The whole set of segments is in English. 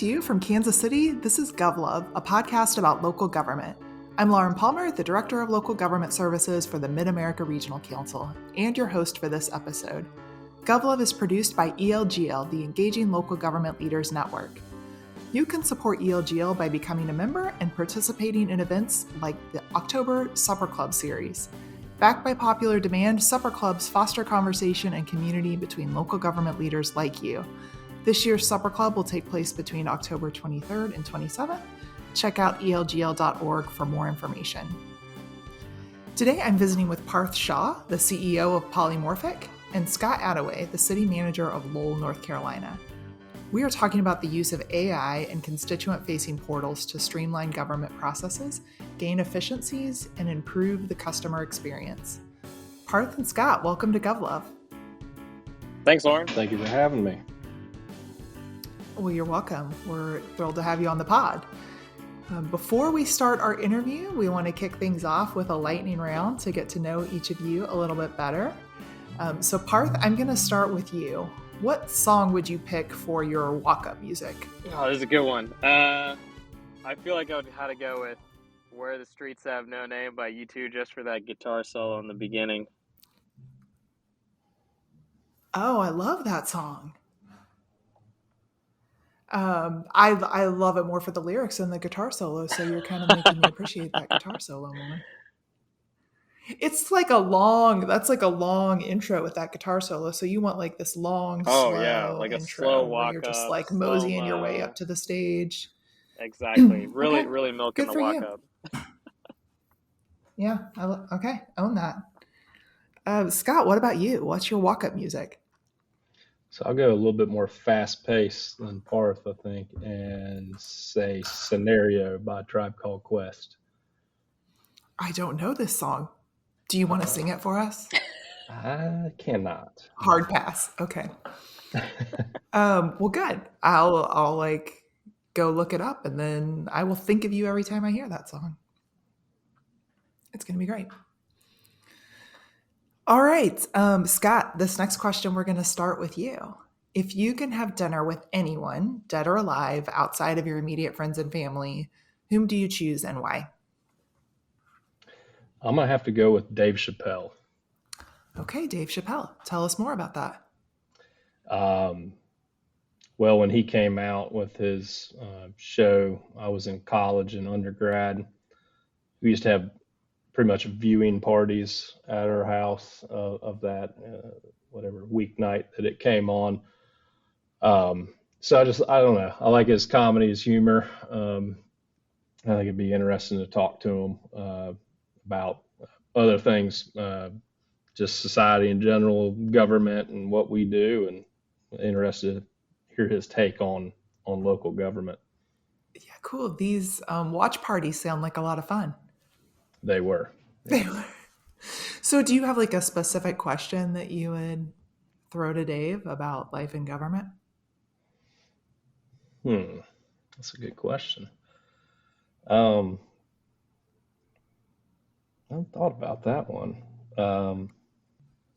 to you from Kansas City, this is GovLove, a podcast about local government. I'm Lauren Palmer, the Director of Local Government Services for the Mid-America Regional Council, and your host for this episode. GovLove is produced by ELGL, the Engaging Local Government Leaders Network. You can support ELGL by becoming a member and participating in events like the October Supper Club series. Backed by popular demand, supper clubs foster conversation and community between local government leaders like you. This year's Supper Club will take place between October 23rd and 27th. Check out elgl.org for more information. Today I'm visiting with Parth Shah, the CEO of Polimorphic, and Scott Attaway, the City Manager of Lowell, North Carolina. We are talking about the use of AI and constituent-facing portals to streamline government processes, gain efficiencies, and improve the customer experience. Parth and Scott, welcome to GovLove. Thanks, Lauren. Thank you for having me. Well, you're welcome. We're thrilled to have you on the pod. Before we start our interview, we want to kick things off with a lightning round to get to know each of you a little bit better. So Parth, I'm going to start with you. What song would you pick for your walk-up music? Oh, this is a good one. I feel like I would have to go with Where the Streets Have No Name by U2 just for that guitar solo in the beginning. Oh, I love that song. I love it more for the lyrics than the guitar solo, so you're kind of making me appreciate that guitar solo more. It's like that's like a long intro with that guitar solo. So you want like this long, slow like a intro slow where walk you're just up, like moseying your way up to the stage. Exactly. Really, Okay. really milking Good the for walk you. up. Yeah. Okay. Own that. Scott, what about you? What's your walk up music? So I'll go a little bit more fast paced than Parth, I think, and say Scenario by Tribe Called Quest. I don't know this song. Do you want to sing it for us? I cannot. Hard pass. Okay. Well, good. I'll like go look it up, and then I will think of you every time I hear that song. It's going to be great. All right. Scott, this next question, we're going to start with you. If you can have dinner with anyone, dead or alive, outside of your immediate friends and family, whom do you choose and why? I'm going to have to go with Dave Chappelle. Okay, Dave Chappelle. Tell us more about that. Well, when he came out with his show, I was in college and undergrad. We used to have pretty much viewing parties at our house of that, whatever weeknight that it came on. So I don't know. I like his comedy, his humor. I think it'd be interesting to talk to him about other things, just society in general, government and what we do, and interested to hear his take on local government. Yeah, cool. These watch parties sound like a lot of fun. They were. They were. So do you have like a specific question that you would throw to Dave about life in government? That's a good question. I haven't thought about that one.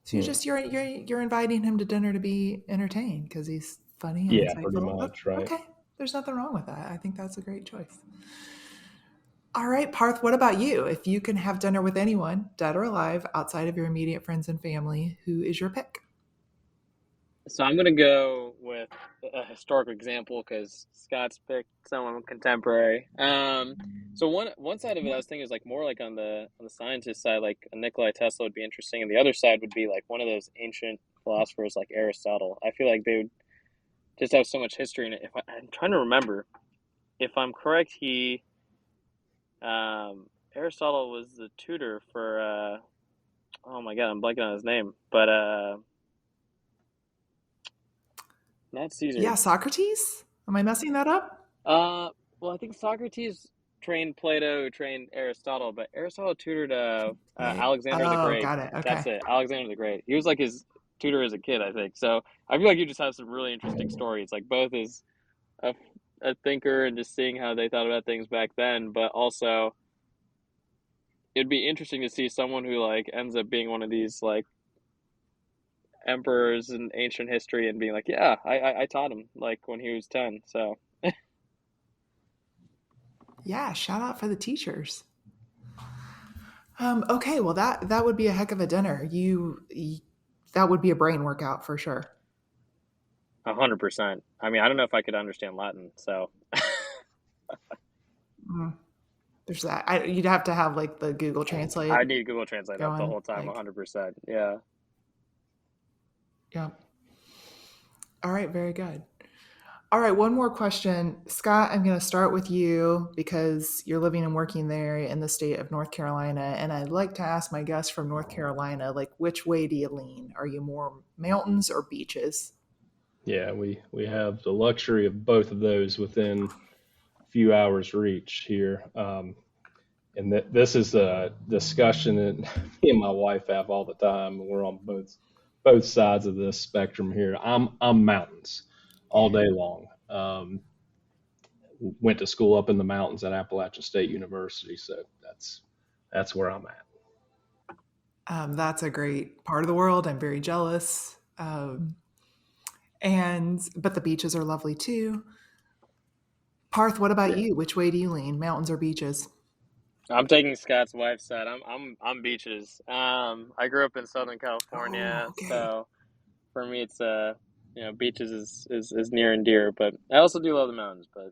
So you're inviting him to dinner to be entertained because he's funny and Yeah, insightful. pretty much, right? Okay, there's nothing wrong with that. I think that's a great choice. All right, Parth, what about you? If you can have dinner with anyone, dead or alive, outside of your immediate friends and family, who is your pick? So I'm going to go with a historical example because Scott's picked someone contemporary. So one side of it I was thinking is like more like on the scientist side, like a Nikola Tesla would be interesting, and the other side would be like one of those ancient philosophers like Aristotle. I feel like they would just have so much history in it. I'm trying to remember, if I'm correct, Aristotle was the tutor for oh my god, I'm blanking on his name, but not Caesar. Yeah, Socrates? Am I messing that up? Well, I think Socrates trained Plato, who trained Aristotle, but Aristotle tutored Alexander the Great. Got it. Okay. That's it, Alexander the Great. He was like his tutor as a kid, I think. So I feel like you just have some really interesting stories, like both as a thinker and just seeing how they thought about things back then, but also it'd be interesting to see someone who like ends up being one of these like emperors in ancient history and being like, yeah, I taught him like when he was 10. So Yeah, shout out for the teachers. Okay, well that would be a heck of a dinner. That would be a brain workout for sure. 100%. I mean, I don't know if I could understand Latin, so Mm, there's that. You'd have to have like the Google I Translate need Google Translate up the going. whole time. Like, 100%. Yeah. yeah. All right, very good. All right, one more question. Scott, I'm going to start with you because you're living and working there in the state of North Carolina. And I'd like to ask my guests from North Carolina, like, which way do you lean? Are you more mountains or beaches? Yeah, we have the luxury of both of those within a few hours reach here. And this is a discussion that me and my wife have all the time. We're on both sides of this spectrum here. I'm mountains all day long. Went to school up in the mountains at Appalachian State University, so that's where I'm at. That's a great part of the world. I'm very jealous. But the beaches are lovely too. Parth, what about Yeah. you? Which way do you lean, mountains or beaches? I'm taking Scott's wife's side. I'm beaches. I grew up in Southern Oh, California, okay. so for me it's beaches is near and dear, but I also do love the mountains, but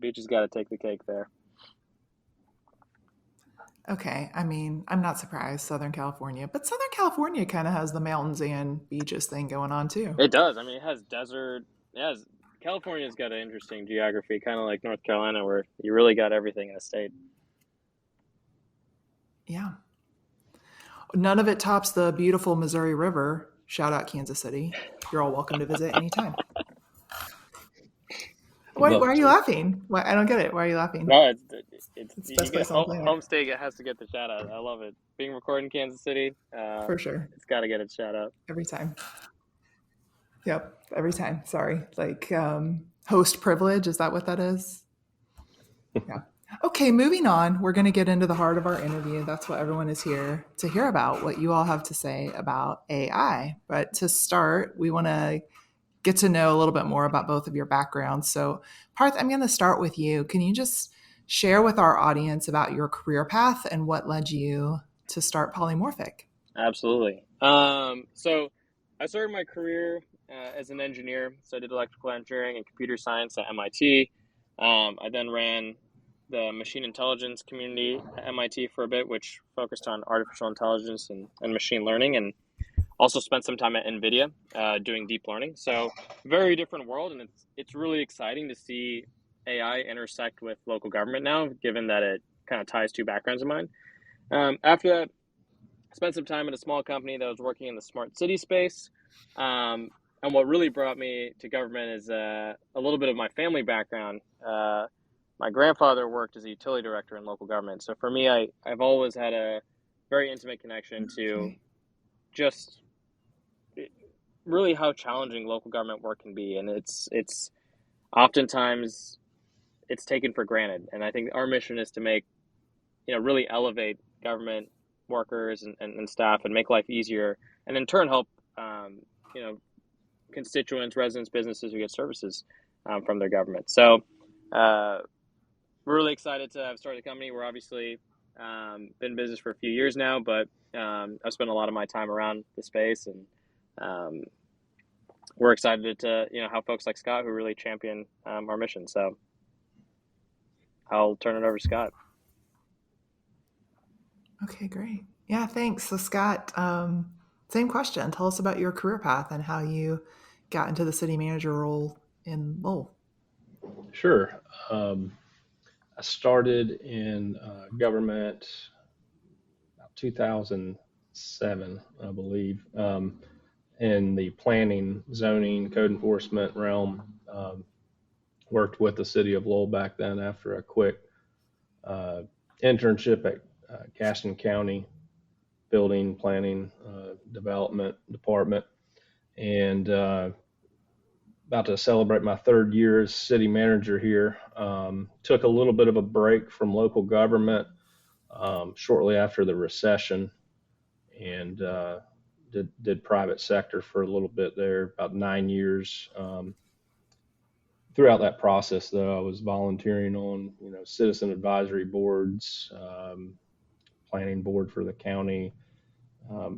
beaches got to take the cake there. Okay. I mean, I'm not surprised, Southern California, but Southern California kind of has the mountains and beaches thing going on too. It does. I mean, it has desert. It has California's got an interesting geography, kind of like North Carolina, where you really got everything in a state. Yeah. None of it tops the beautiful Missouri River. Shout out Kansas City. You're all welcome to visit anytime. Why Love are you to. laughing? Why, I don't get it. Why are you laughing? No, it's It's the you best get place on the planet. home state has to get the shout out. I love it. Being recorded in Kansas City, For sure. it's got to get its shout out. Every time. Yep. Every time. Sorry. Like host privilege. Is that what that is? Yeah. Okay, moving on. We're going to get into the heart of our interview. That's what everyone is here to hear about, what you all have to say about AI. But to start, we want to get to know a little bit more about both of your backgrounds. So, Parth, I'm going to start with you. Can you just share with our audience about your career path and what led you to start Polymorphic? Absolutely. So I started my career as an engineer. So I did electrical engineering and computer science at MIT. I then ran the machine intelligence community at MIT for a bit, which focused on artificial intelligence and machine learning, and also spent some time at NVIDIA doing deep learning. So very different world, and it's really exciting to see AI intersect with local government now, given that it kind of ties two backgrounds of mine. After that, I spent some time at a small company that was working in the smart city space. And what really brought me to government is a little bit of my family background. My grandfather worked as a utility director in local government. So for me, I've always had a very intimate connection to Okay. just really how challenging local government work can be. And it's oftentimes it's taken for granted. And I think our mission is to make, really elevate government workers and staff and make life easier, and in turn help, you know, constituents, residents, businesses who get services from their government. So we're really excited to have started the company. We're obviously been in business for a few years now, but I've spent a lot of my time around the space, and we're excited to have folks like Scott who really champion our mission. So I'll turn it over to Scott. Okay, great. Yeah, thanks. So, Scott, same question. Tell us about your career path and how you got into the city manager role in Lowell. Sure. I started in government about 2007, I believe, in the planning, zoning, code enforcement realm. Worked with the City of Lowell back then after a quick uh, internship at Gaston County Building Planning Development Department, and about to celebrate my third year as city manager here. Took a little bit of a break from local government shortly after the recession, and did private sector for a little bit there, about 9 years. throughout that process, though, I was volunteering on, citizen advisory boards, planning board for the county.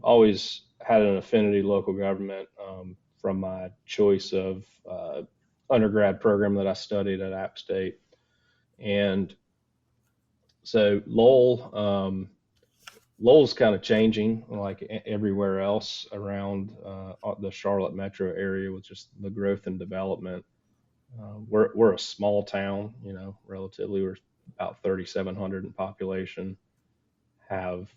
Always had an affinity to local government from my choice of undergrad program that I studied at App State. And so Lowell's kind of changing like everywhere else around the Charlotte metro area with just the growth and development. We're a small town, relatively. We're about 3,700 in population. Have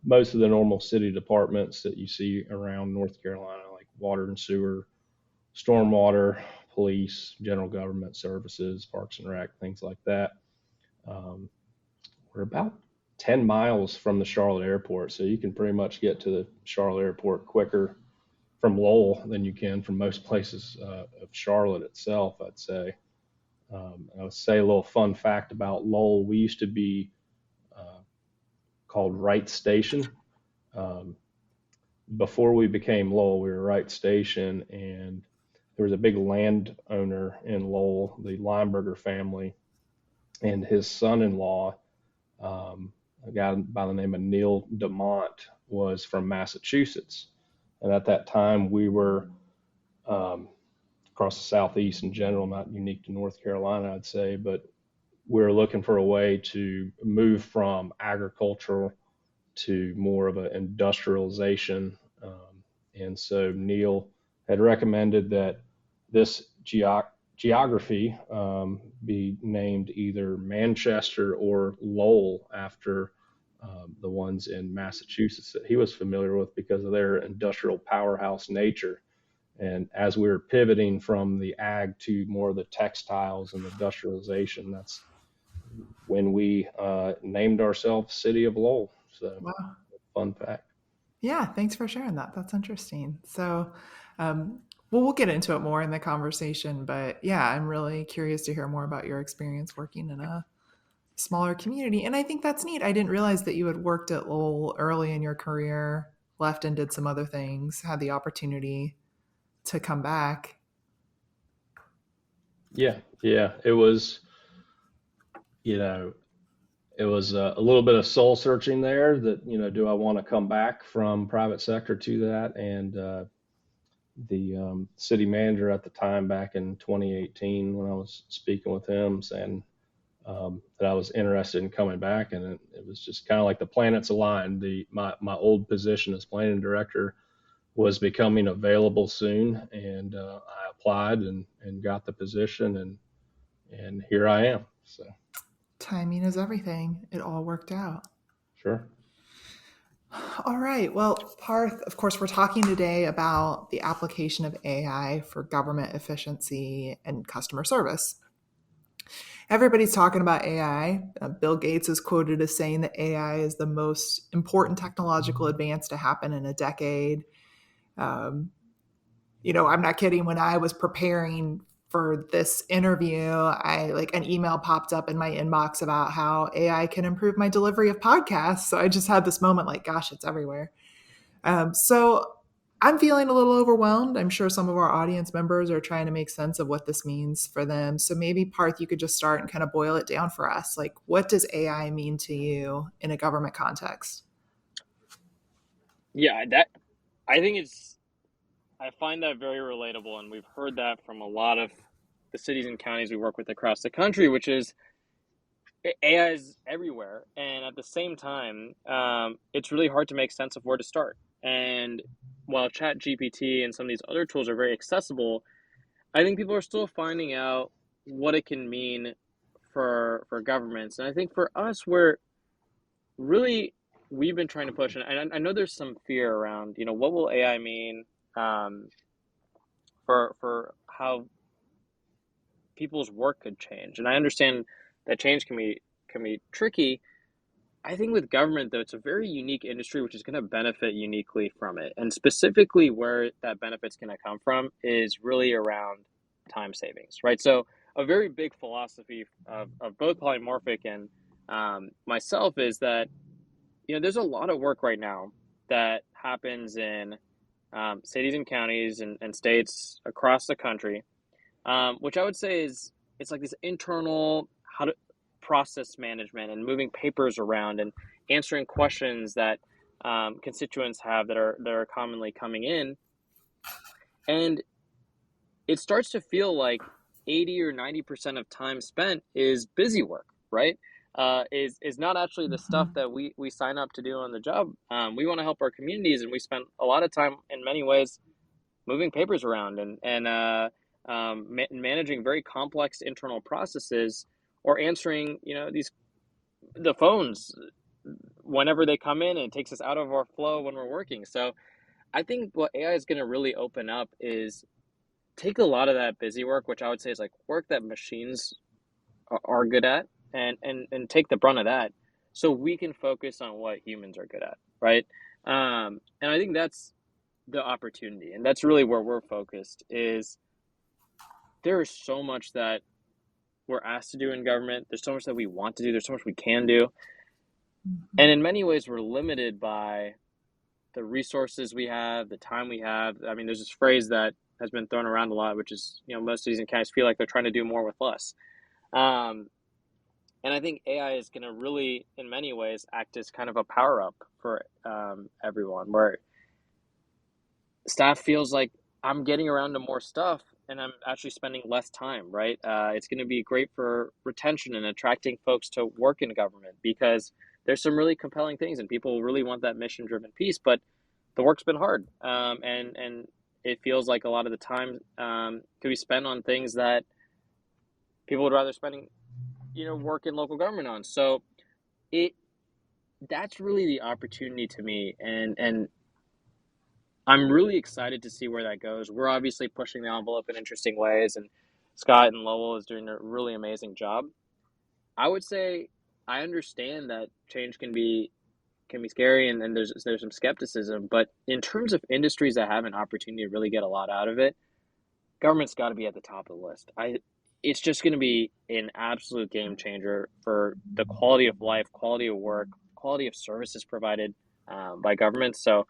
most of the normal city departments that you see around North Carolina, like water and sewer, stormwater, police, general government services, parks and rec, things like that. We're about 10 miles from the Charlotte airport, so you can pretty much get to the Charlotte airport quicker from Lowell than you can from most places of Charlotte itself, I'd say. I would say a little fun fact about Lowell: we used to be called Wright Station. Before we became Lowell, we were Wright Station, and there was a big landowner in Lowell, the Lineberger family, and his son-in-law, a guy by the name of Neil DeMont, was from Massachusetts. And at that time, we were across the Southeast in general, not unique to North Carolina, I'd say, but we were looking for a way to move from agricultural to more of an industrialization. And so Neil had recommended that this geography be named either Manchester or Lowell after the ones in Massachusetts that he was familiar with because of their industrial powerhouse nature. And as we were pivoting from the ag to more of the textiles and industrialization, that's when we named ourselves City of Lowell. So, Wow. fun fact. Yeah, thanks for sharing that. That's interesting. So, we'll get into it more in the conversation, but yeah, I'm really curious to hear more about your experience working in a smaller community. And I think that's neat. I didn't realize that you had worked at Lowell early in your career, left and did some other things, had the opportunity to come back. Yeah. It was, it was a little bit of soul searching there that, do I want to come back from private sector to that? And the city manager at the time back in 2018, when I was speaking with him, saying that I was interested in coming back. And it was just kind of like the planets aligned. My old position as planning director was becoming available soon, and I applied and got the position, and here I am. So Timing is everything. It all worked out. sure. All right. Well, Parth, of course, we're talking today about the application of AI for government efficiency and customer service. Everybody's talking about AI. Bill Gates is quoted as saying that AI is the most important technological advance to happen in a decade. Um, I'm not kidding. When I was preparing for this interview, an email popped up in my inbox about how AI can improve my delivery of podcasts. So I just had this moment like, gosh, it's everywhere. So I'm feeling a little overwhelmed. I'm sure some of our audience members are trying to make sense of what this means for them. So maybe Parth, you could just start and kind of boil it down for us. Like, what does AI mean to you in a government context? Yeah, I think I find that very relatable, and we've heard that from a lot of the cities and counties we work with across the country, which is AI is everywhere, and at the same time, it's really hard to make sense of where to start. And while ChatGPT and some of these other tools are very accessible, I think people are still finding out what it can mean for governments. And I think for us, we've been trying to push, and I know there's some fear around, what will AI mean for how people's work could change. And I understand that change can be tricky. I think with government, though, it's a very unique industry which is going to benefit uniquely from it. And specifically where that benefit's going to come from is really around time savings, right? So a very big philosophy of both Polymorphic and myself is that, there's a lot of work right now that happens in cities and counties and states across the country which I would say is it's like this internal how to process management and moving papers around and answering questions that constituents have that are commonly coming in, and it starts to feel like 80 or 90% of time spent is busy work, right? Is not actually the stuff that we sign up to do on the job. We want to help our communities, and we spend a lot of time in many ways moving papers around and managing very complex internal processes, or answering the phones whenever they come in, and it takes us out of our flow when we're working. So I think what AI is going to really open up is take a lot of that busy work, which I would say is like work that machines are good at, and take the brunt of that, so we can focus on what humans are good at, right? And I think that's the opportunity, and that's really where we're focused. Is there is so much that we're asked to do in government. There's so much that we want to do. There's so much we can do, and in many ways, we're limited by the resources we have, the time we have. I mean, there's this phrase that has been thrown around a lot, which is, most cities and counties feel like they're trying to do more with less. And I think AI is going to really, in many ways, act as kind of a power up for everyone, where staff feels like I'm getting around to more stuff and I'm actually spending less time, right? It's going to be great for retention and attracting folks to work in government, because there's some really compelling things and people really want that mission driven piece, but the work's been hard. And it feels like a lot of the time could be spent on things that people would rather spending, work in local government on. So that's really the opportunity to me. And I'm really excited to see where that goes. We're obviously pushing the envelope in interesting ways, and Scott and Lowell is doing a really amazing job. I would say I understand that change can be scary, and there's some skepticism, but in terms of industries that have an opportunity to really get a lot out of it, government's got to be at the top of the list. It's just going to be an absolute game changer for the quality of life, quality of work, quality of services provided by government. So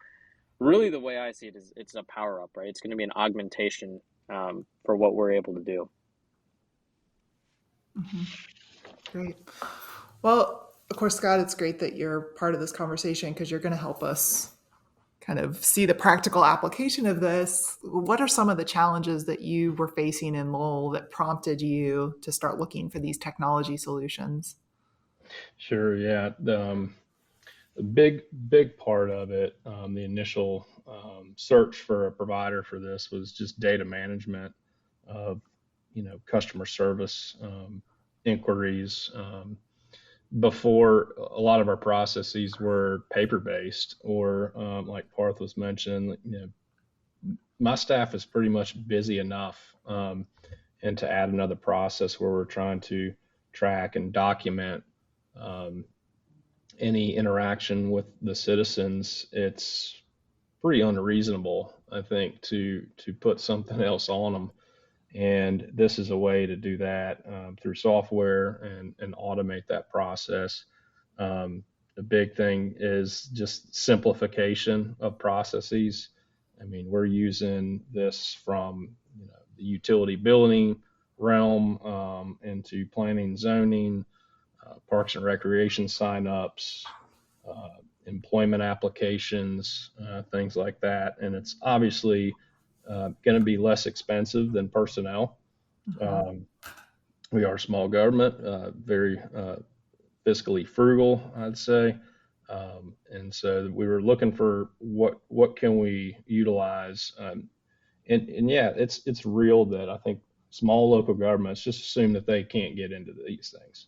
really the way I see it is it's a power up, right? It's going to be an augmentation for what we're able to do. Mm-hmm. Great. Well, of course, Scott, it's great that you're part of this conversation, because you're going to help us kind of see the practical application of this. What are some of the challenges that you were facing in Lowell that prompted you to start looking for these technology solutions? Sure. Yeah. The big part of it, the initial search for a provider for this was just data management of, customer service inquiries. Before, a lot of our processes were paper based, or like Parth was mentioning, my staff is pretty much busy enough, and to add another process where we're trying to track and document any interaction with the citizens, it's pretty unreasonable, I think, to put something else on them. And this is a way to do that through software and automate that process. The big thing is just simplification of processes. I mean, we're using this from the utility billing realm into planning, zoning, parks and recreation signups, employment applications, things like that. And it's obviously going to be less expensive than personnel. We are a small government, very fiscally frugal, I'd say. And so we were looking for what can we utilize. And yeah, it's real that I think small local governments just assume that they can't get into these things.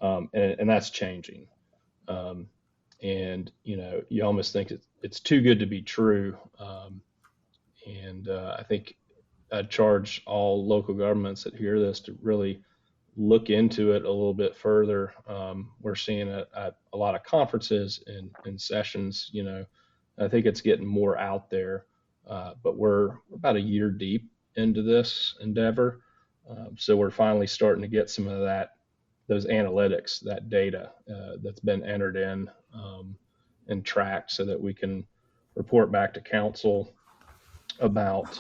And that's changing. And you almost think it's too good to be true. And I think I'd charge all local governments that hear this to really look into it a little bit further. We're seeing it at a lot of conferences and sessions. I think it's getting more out there, but we're about a year deep into this endeavor. So we're finally starting to get some of those analytics, that data that's been entered in and tracked, so that we can report back to council about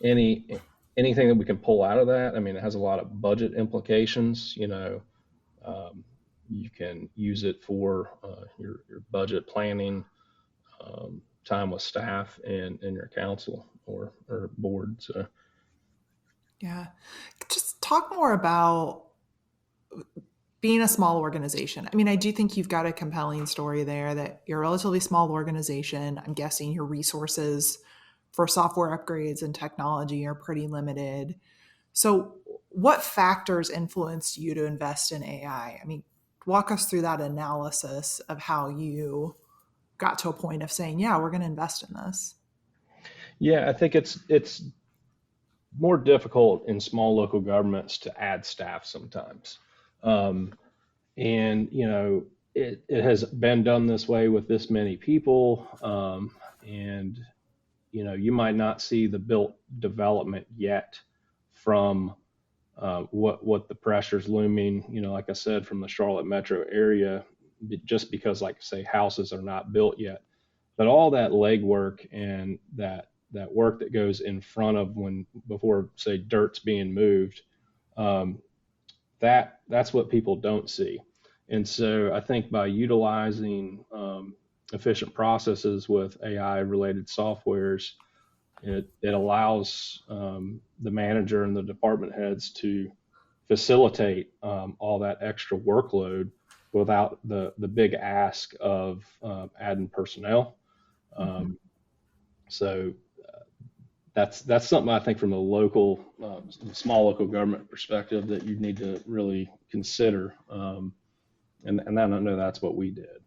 any anything that we can pull out of that, I mean, it has a lot of budget implications. Um, you can use it for your budget planning, time with staff and your council or board. So Yeah. Just talk more about being a small organization. I mean, I do think you've got a compelling story there that you're a relatively small organization. I'm guessing your resources for software upgrades and technology are pretty limited. So, what factors influenced you to invest in AI? I mean, walk us through that analysis of how you got to a point of saying, yeah, we're going to invest in this. yeah, I think it's more difficult in small local governments to add staff sometimes. Um, and it has been done this way with this many people, and you might not see the built development yet from what the pressure's looming, like I said, from the Charlotte metro area, just because, like, say, houses are not built yet. But all that legwork and that work that goes in front of before, say, dirt's being moved, um, that's what people don't see. And so I think by utilizing efficient processes with AI related softwares, it allows the manager and the department heads to facilitate all that extra workload without the big ask of adding personnel. Mm-hmm. So that's something I think from a local, small local government perspective that you need to really consider. And I know that's what we did.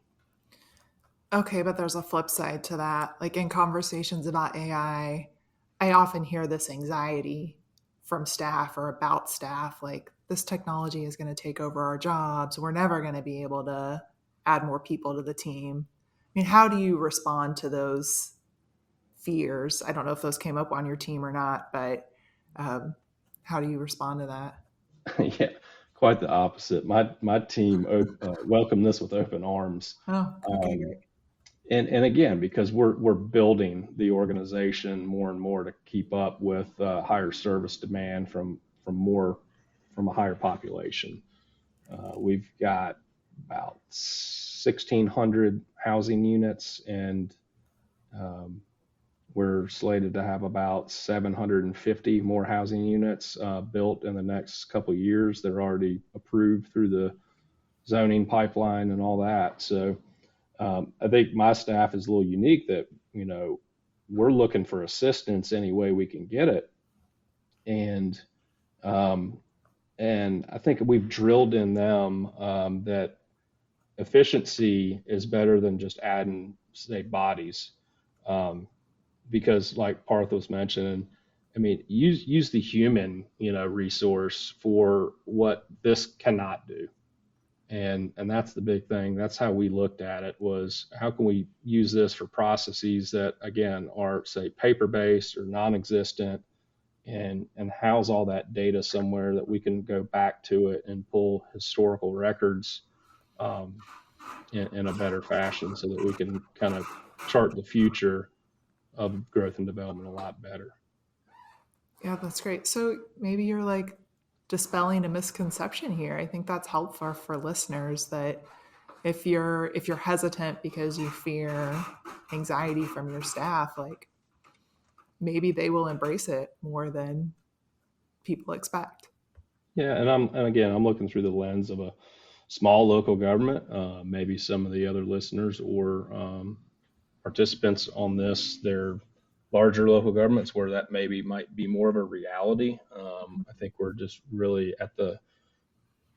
Okay, but there's a flip side to that. Like in conversations about I often hear this anxiety from staff or about staff, like this technology is going to take over our jobs. We're never going to be able to add more people to the team. I mean, how do you respond to those fears? I don't know if those came up on your team or not, but how do you respond to that? Yeah, quite the opposite. My team welcomed this with open arms. Oh, okay, Um, great. and again, because we're building the organization more and more to keep up with higher service demand from a higher population. We've got about 1,600 housing units, and um, we're slated to have about 750 more housing units built in the next couple of years. They're already approved through the zoning pipeline and all that. So I think my staff is a little unique that, we're looking for assistance any way we can get it. And um, and I think we've drilled in them that efficiency is better than just adding, say, bodies. Um, because, like Parth was mentioning, I mean, use the human, resource for what this cannot do. And that's the big thing. That's how we looked at it, was how can we use this for processes that, again, are, say, paper based or non-existent, and house all that data somewhere that we can go back to it and pull historical records um, in a better fashion, so that we can kind of chart the future of growth and development a lot better. Yeah, that's great. So maybe you're like dispelling a misconception here. I think that's helpful for listeners that if you're hesitant because you fear anxiety from your staff, like maybe they will embrace it more than people expect. Yeah, and again, I'm looking through the lens of a small local government. Maybe some of the other listeners or participants on this, they're larger local governments where that maybe might be more of a reality. I think we're just really at the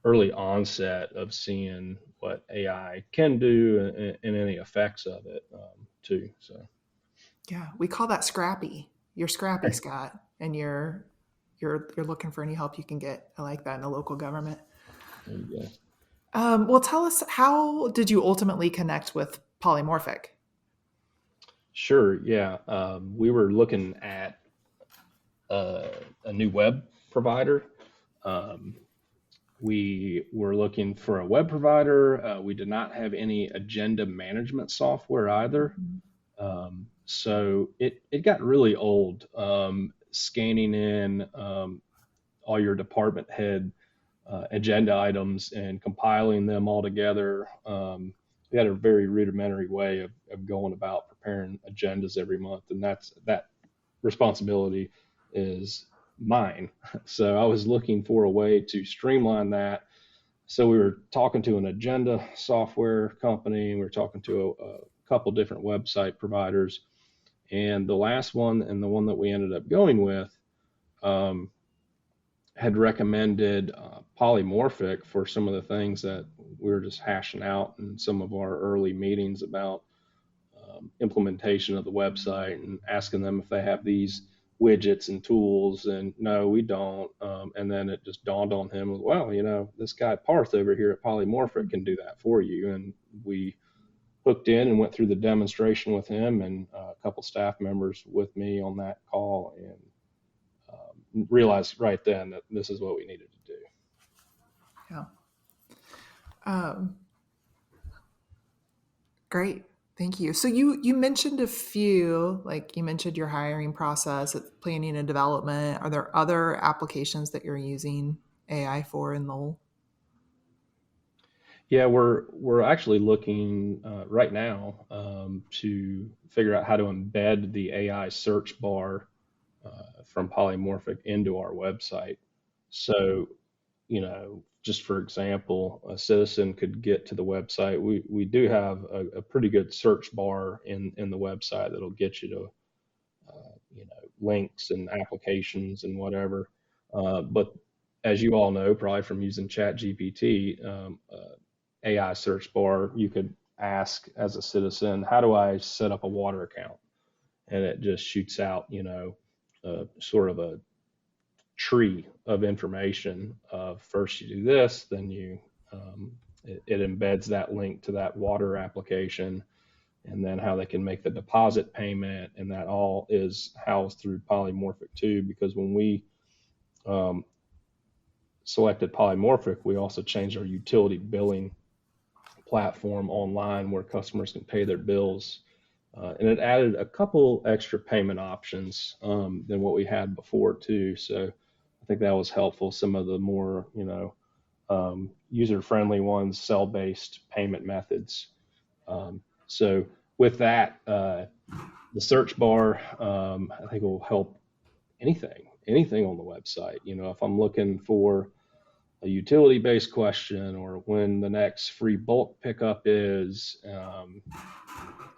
early onset of seeing what AI can do, and any effects of it too. So Yeah, we call that scrappy. You're scrappy, Scott, and you're looking for any help you can get. I like that in a local government. there you go. Well, tell us, how did you ultimately connect with Polymorphic? Sure. Yeah. We were looking at a new web provider. Um, we were looking for a web provider. We did not have any agenda management software either. So it got really old. scanning in all your department head agenda items and compiling them all together. We had a very rudimentary way of going about preparing agendas every month, and that responsibility is mine. So I was looking for a way to streamline that. So we were talking to an agenda software company. We were talking to a couple different website providers, and the last one and the one that we ended up going with um, had recommended Polymorphic for some of the things that we were just hashing out in some of our early meetings about implementation of the website, and asking them if they have these widgets and tools, and no, we don't. And then it just dawned on him, well, this guy Parth over here at Polymorphic can do that for you. And we hooked in and went through the demonstration with him and a couple staff members with me on that call, and realized right then that this is what we needed to do. Yeah. Great. Thank you. So you mentioned a few, like you mentioned your hiring process, planning and development. Are there other applications that you're using AI for in Lowell? Yeah, we're actually looking right now to figure out how to embed the AI search bar from Polymorphic into our website. So, just for example, a citizen could get to the website. We do have a pretty good search bar in the website that'll get you to links and applications and whatever. But as you all know, probably from using Chat GPT, AI search bar, you could ask as a citizen, how do I set up a water account? And it just shoots out, sort of a tree of information. First you do this, then it embeds that link to that water application, and then how they can make the deposit payment, and that all is housed through Polymorphic too. Because when we selected Polymorphic, we also changed our utility billing platform online where customers can pay their bills. And it added a couple extra payment options than what we had before too. So I think that was helpful. Some of the more, user-friendly ones, cell-based payment methods. So with that, the search bar, I think will help anything on the website. If I'm looking for a utility-based question, or when the next free bulk pickup is.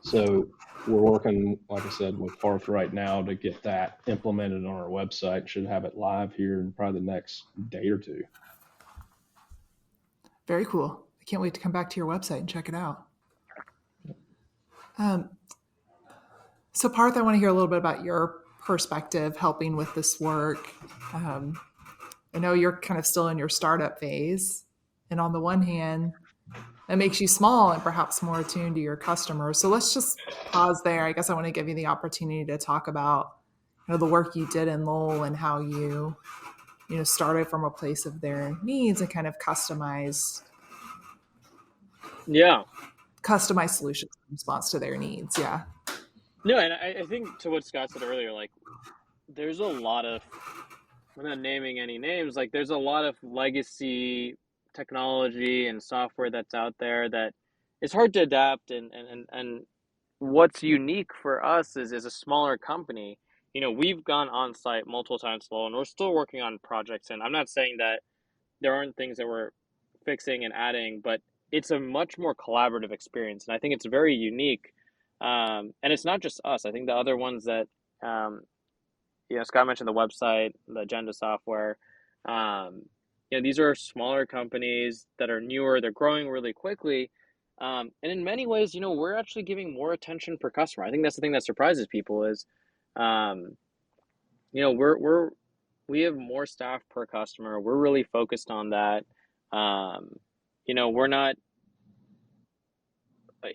So we're working, like I said, with Parth right now to get that implemented on our website. Should have it live here in probably the next day or two. Very cool. I can't wait to come back to your website and check it out. So Parth, I want to hear a little bit about your perspective helping with this work. I know you're kind of still in your startup phase, and on the one hand, that makes you small and perhaps more attuned to your customers. So let's just pause there. I guess I want to give you the opportunity to talk about the work you did in Lowell and how you started from a place of their needs and kind of customized solutions in response to their needs. Yeah. No, and I think to what Scott said earlier, like there's a lot of, I'm not naming any names, like there's a lot of legacy technology and software that's out there that is hard to adapt, and what's unique for us is as a smaller company, we've gone on site multiple times slow, and we're still working on projects, and I'm not saying that there aren't things that we're fixing and adding, but it's a much more collaborative experience, and I think it's very unique. And it's not just us. I think the other ones that Scott mentioned, the website, the agenda software. These are smaller companies that are newer. They're growing really quickly, and in many ways, we're actually giving more attention per customer. I think that's the thing that surprises people is, we have more staff per customer. We're really focused on that. We're not.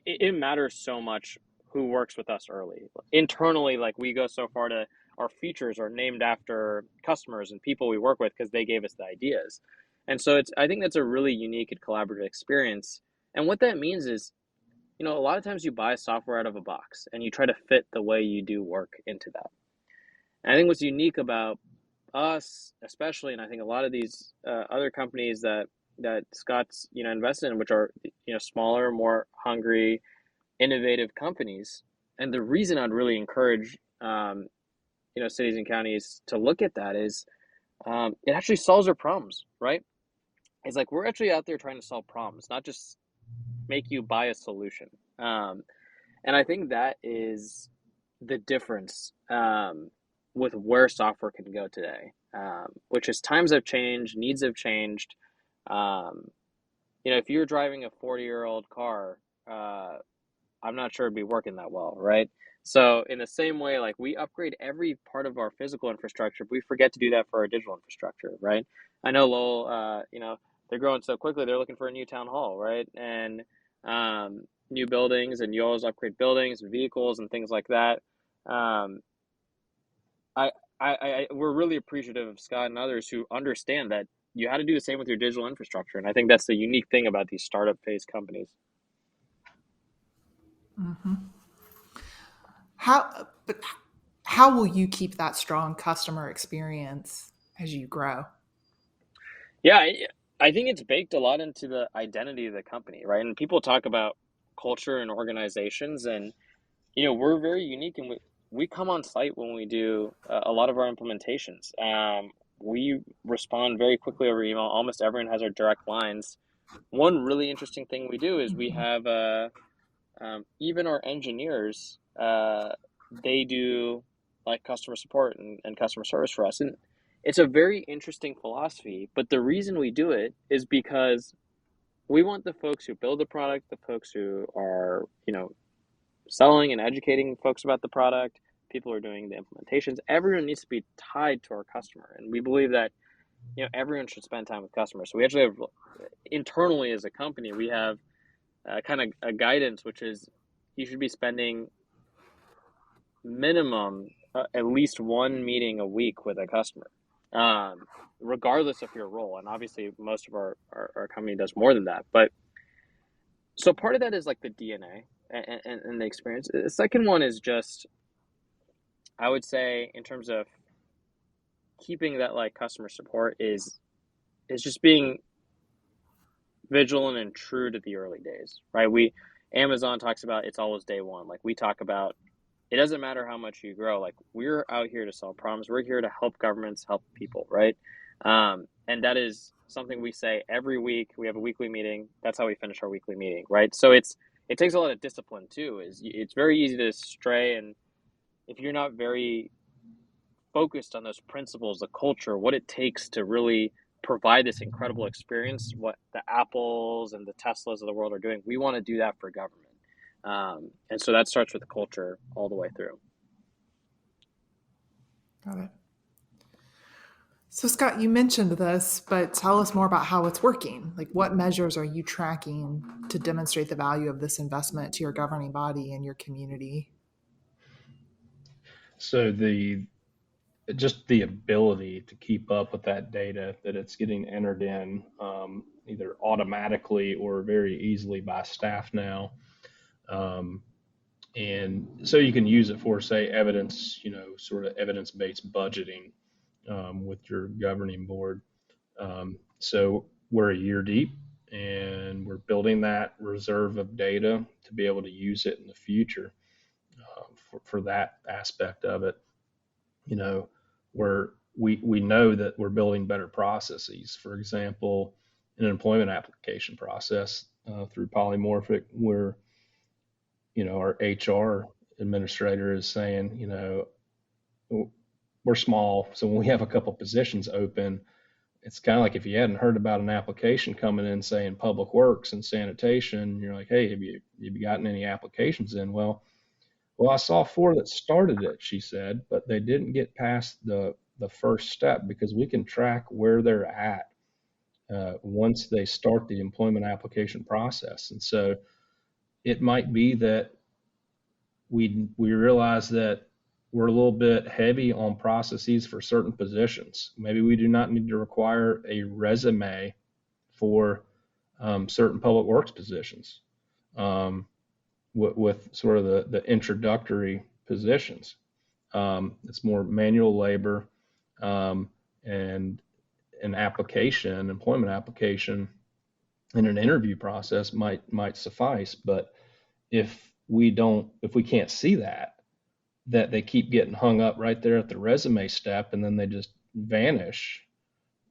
It matters so much who works with us early. Internally, like we go so far to our features are named after customers and people we work with because they gave us the ideas. And so I think that's a really unique and collaborative experience. And what that means is, a lot of times you buy software out of a box and you try to fit the way you do work into that. And I think what's unique about us, especially, and I think a lot of these other companies that Scott's invested in, which are smaller, more hungry, innovative companies, and the reason I'd really encourage cities and counties to look at that is it actually solves their problems, right? It's like we're actually out there trying to solve problems, not just make you buy a solution. And I think that is the difference with where software can go today, which is times have changed, needs have changed. Um, if you're driving a 40-year-old car, I'm not sure it'd be working that well, right? So in the same way, like we upgrade every part of our physical infrastructure, but we forget to do that for our digital infrastructure, right? I know Lowell, they're growing so quickly, they're looking for a new town hall, right? And new buildings, and you always upgrade buildings and vehicles and things like that. Um, we're really appreciative of Scott and others who understand that you had to do the same with your digital infrastructure. And I think that's the unique thing about these startup phase companies. Mm-hmm. How will you keep that strong customer experience as you grow? Yeah, I think it's baked a lot into the identity of the company, right? And people talk about culture and organizations, and we're very unique, and we come on site when we do a lot of our implementations. We respond very quickly over email. Almost everyone has our direct lines. One really interesting thing we do is we have even our engineers. They do like customer support and customer service for us, and it's a very interesting philosophy. But the reason we do it is because we want the folks who build the product, the folks who are selling and educating folks about the product, people who are doing the implementations. Everyone needs to be tied to our customer, and we believe that everyone should spend time with customers. So we actually have internally as a company, we have kind of a guidance, which is you should be spending minimum at least one meeting a week with a customer, regardless of your role. And obviously most of our company does more than that, but so part of that is like the DNA and the experience. The second one is just, I would say, in terms of keeping that like customer support is just being vigilant and true to the early days, right? Amazon talks about it's always day one. Like we talk about, it doesn't matter how much you grow. Like we're out here to solve problems. We're here to help governments help people, right? And that is something we say every week. We have a weekly meeting. That's how we finish our weekly meeting, right? So it takes a lot of discipline too. It's very easy to stray, and if you're not very focused on those principles, the culture, what it takes to really provide this incredible experience, what the Apples and the Teslas of the world are doing, we want to do that for government. And so that starts with the culture all the way through. Got it. So Scott, you mentioned this, but tell us more about how it's working. Like what measures are you tracking to demonstrate the value of this investment to your governing body and your community? So just the ability to keep up with that data, that it's getting entered in either automatically or very easily by staff now. And so you can use it for, say, evidence, sort of evidence-based budgeting with your governing board. So we're a year deep, and we're building that reserve of data to be able to use it in the future for that aspect of it. Where we know that we're building better processes. For example, in an employment application process through Polymorphic, where our HR administrator is saying, we're small, so when we have a couple positions open, it's kind of like if you hadn't heard about an application coming in saying public works and sanitation, you're like, hey, have you gotten any applications in? Well, I saw 4 that started it, she said, but they didn't get past the first step, because we can track where they're at once they start the employment application process. And so it might be that we realize that we're a little bit heavy on processes for certain positions. Maybe we do not need to require a resume for certain public works positions. With sort of the introductory positions. It's more manual labor, and an application, employment application, and an interview process might suffice. But if we can't see that they keep getting hung up right there at the resume step and then they just vanish,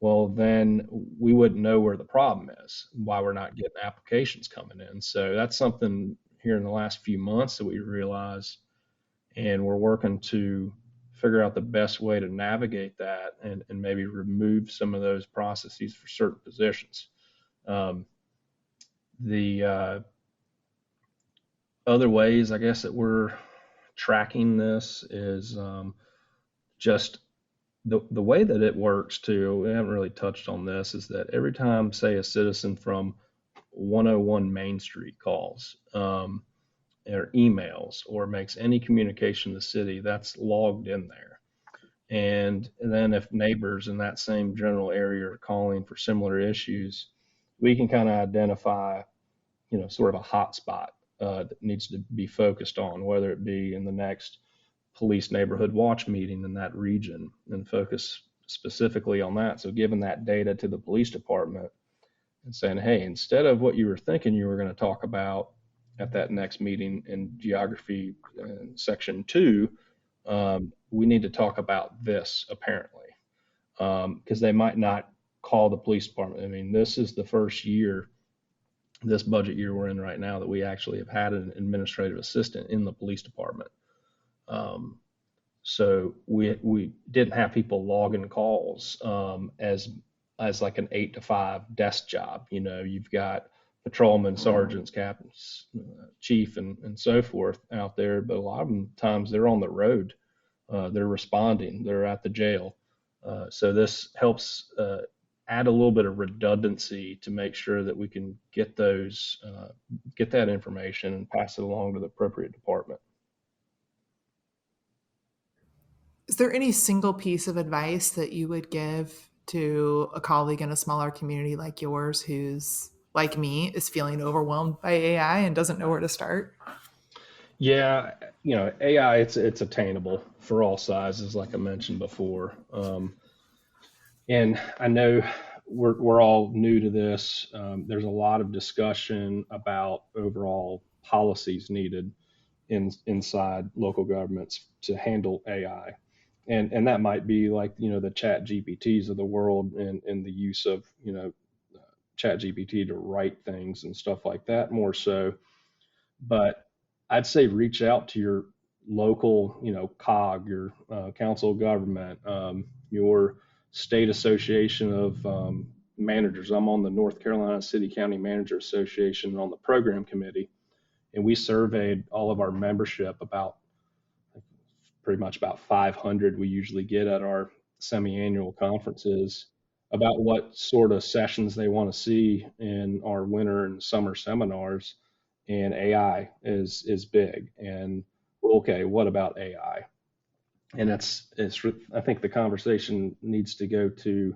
well, then we wouldn't know where the problem is, why we're not getting applications coming in. So that's something here in the last few months that we realize, and we're working to figure out the best way to navigate that and maybe remove some of those processes for certain positions. The other ways, I guess, that we're tracking this is just the way that it works too. We haven't really touched on this. Is that every time, say, a citizen from 101 Main Street calls, or emails, or makes any communication to the city, that's logged in there. And then if neighbors in that same general area are calling for similar issues, we can kind of identify, sort of a hot spot that needs to be focused on, whether it be in the next police neighborhood watch meeting in that region, and focus specifically on that. So giving that data to the police department and saying, hey, instead of what you were thinking you were going to talk about at that next meeting in geography section 2, we need to talk about this apparently, because they might not call the police department. I mean, this is the first year, this budget year we're in right now, that we actually have had an administrative assistant in the police department. So we didn't have people logging calls as like an 8 to 5 desk job. You've got patrolmen, sergeants, captains, chief, and so forth out there, but a lot of them times they're on the road. They're responding. They're at the jail. So this helps add a little bit of redundancy to make sure that we can get that information and pass it along to the appropriate department. Is there any single piece of advice that you would give to a colleague in a smaller community like yours who's, like me, is feeling overwhelmed by AI and doesn't know where to start? Yeah, AI, it's attainable for all sizes, like I mentioned before. And I know we're all new to this. There's a lot of discussion about overall policies needed inside local governments to handle AI. And that might be like, the chat GPTs of the world, and the use of, chat GPT to write things and stuff like that more so. But I'd say reach out to your local, COG, your council of government, your state association of managers. I'm on the North Carolina City County Manager Association on the program committee, and we surveyed all of our membership, pretty much about 500 we usually get at our semi-annual conferences, about what sort of sessions they want to see in our winter and summer seminars. And AI is big. And okay, what about AI? And I think the conversation needs to go to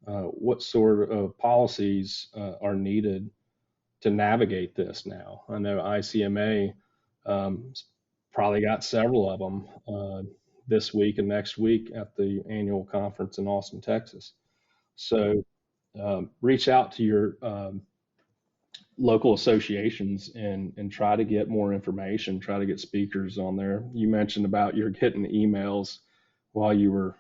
what sort of policies are needed to navigate this now. I know ICMA probably got several of them this week and next week at the annual conference in Austin, Texas. So reach out to your local associations and try to get more information, try to get speakers on there. You mentioned about you're getting emails while you were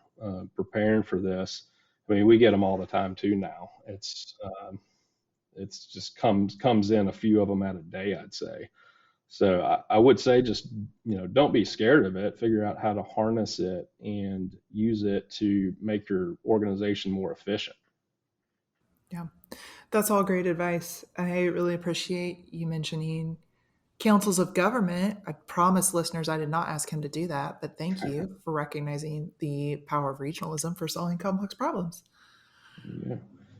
preparing for this. I mean, we get them all the time too now. It's just comes in a few of them at a day, I'd say. So I would say just, don't be scared of it. Figure out how to harness it and use it to make your organization more efficient. Yeah, that's all great advice. I really appreciate you mentioning councils of government. I promise listeners I did not ask him to do that, but thank you for recognizing the power of regionalism for solving complex problems.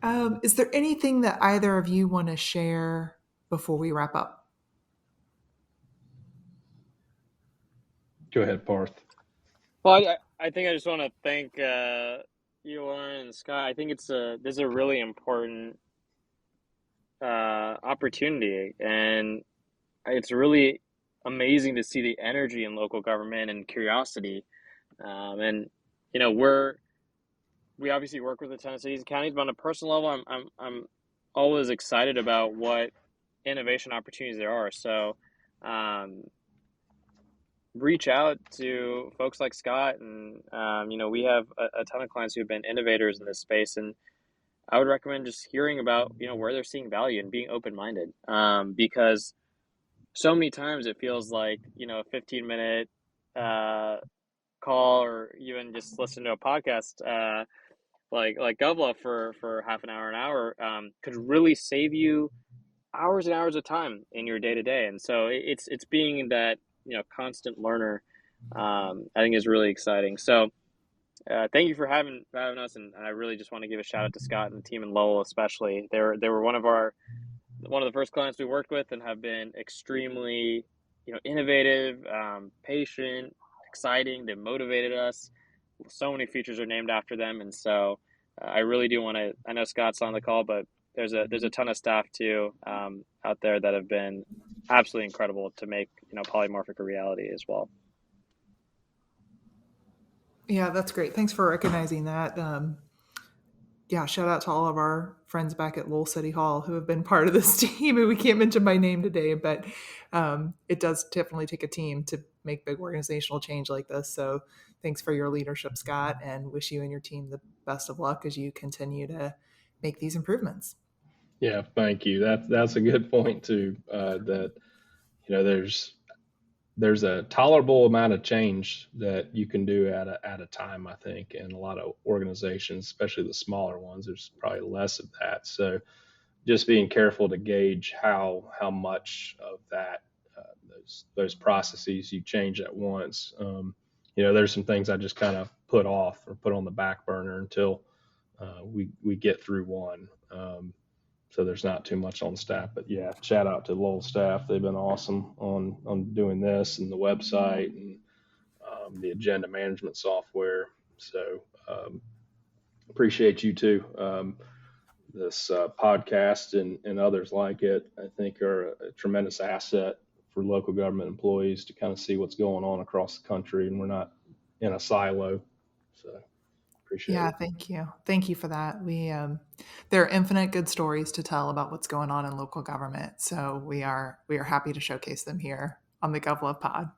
Yeah. Is there anything that either of you want to share before we wrap up? Go ahead, Parth. Well, I think I just want to thank you, Lauren and Scott. I think this is a really important opportunity, and it's really amazing to see the energy in local government and curiosity And we obviously work with a ton of cities and counties, but on a personal level, I'm always excited about what innovation opportunities there are. So reach out to folks like Scott, and we have a ton of clients who have been innovators in this space, and I would recommend just hearing about where they're seeing value and being open-minded, because so many times it feels like a 15-minute call, or even just listen to a podcast like GovLove for half an hour could really save you hours and hours of time in your day to day. And so it's being that constant learner, I think is really exciting. So thank you for having us, and I really just want to give a shout out to Scott and the team in Lowell, especially. They were one of the first clients we worked with, and have been extremely innovative, patient, exciting. They motivated us. So many features are named after them, and so I really do want to. I know Scott's on the call, but there's a ton of staff too out there that have been absolutely incredible to make Polymorphic a reality as well. Yeah, that's great. Thanks for recognizing that. Shout out to all of our friends back at Lowell City Hall who have been part of this team. And we can't mention by name today, but it does definitely take a team to make big organizational change like this. So thanks for your leadership, Scott, and wish you and your team the best of luck as you continue to make these improvements. Yeah, thank you. That's a good point too. That there's a tolerable amount of change that you can do at a time, I think, in a lot of organizations, especially the smaller ones. There's probably less of that. So just being careful to gauge how much of that those processes you change at once. There's some things I just kind of put off or put on the back burner until we get through one. So there's not too much on staff, but yeah, shout out to Lowell staff. They've been awesome on doing this, and the website and the agenda management software. So appreciate you too. This podcast and others like it, I think, are a tremendous asset for local government employees to kind of see what's going on across the country, and we're not in a silo. So appreciate it. Thank you. Thank you for that. There are infinite good stories to tell about what's going on in local government. So we are happy to showcase them here on the GovLove Pod.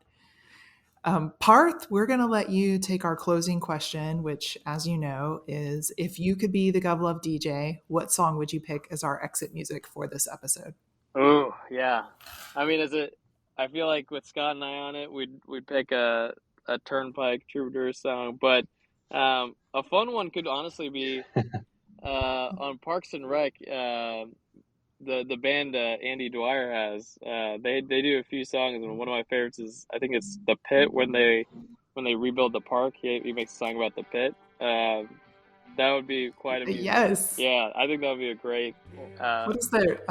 Parth, we're going to let you take our closing question, which, as you know, is if you could be the GovLove DJ, what song would you pick as our exit music for this episode? Oh, yeah. I mean, I feel like with Scott and I on it, we'd pick a Turnpike Troubadour song, but a fun one could honestly be on Parks and Rec. The band Andy Dwyer has, they do a few songs, and one of my favorites is, I think it's The Pit. When they rebuild the park, he makes a song about the pit. That would be quite amusing. Yes. Yeah, I think that would be a great. What is their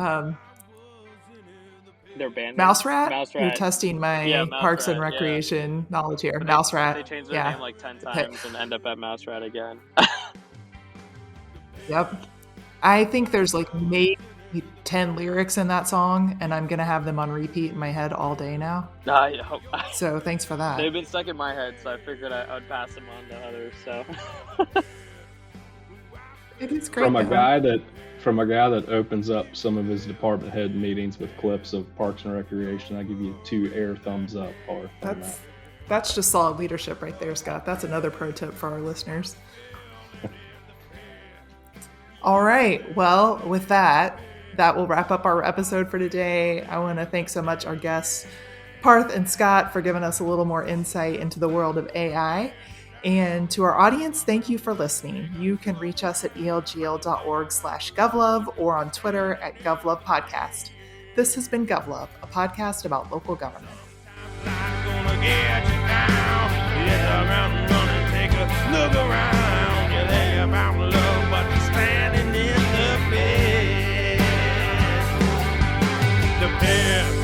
band? Mouse Rat? Mouse Rat. You're testing my Parks and Recreation knowledge here. But Mouse Rat. They changed their name like 10 times and end up at Mouse Rat again. Yep. I think there's like maybe 10 lyrics in that song, and I'm going to have them on repeat in my head all day now. So thanks for that. They've been stuck in my head, so I figured I would pass them on to others. So it is great. From a guy that opens up some of his department head meetings with clips of Parks and Recreation, I give you 2 air thumbs up. That's just solid leadership right there, Scott. That's another pro tip for our listeners. All right. Well, with that will wrap up our episode for today. I want to thank so much our guests, Parth and Scott, for giving us a little more insight into the world of AI. And to our audience, thank you for listening. You can reach us at elgl.org/govlove or on Twitter at GovLove Podcast. This has been GovLove, a podcast about local government. I'm gonna get you now. Hit the ground running, take a look around. You think about love, but you're standing in the pit. The pit.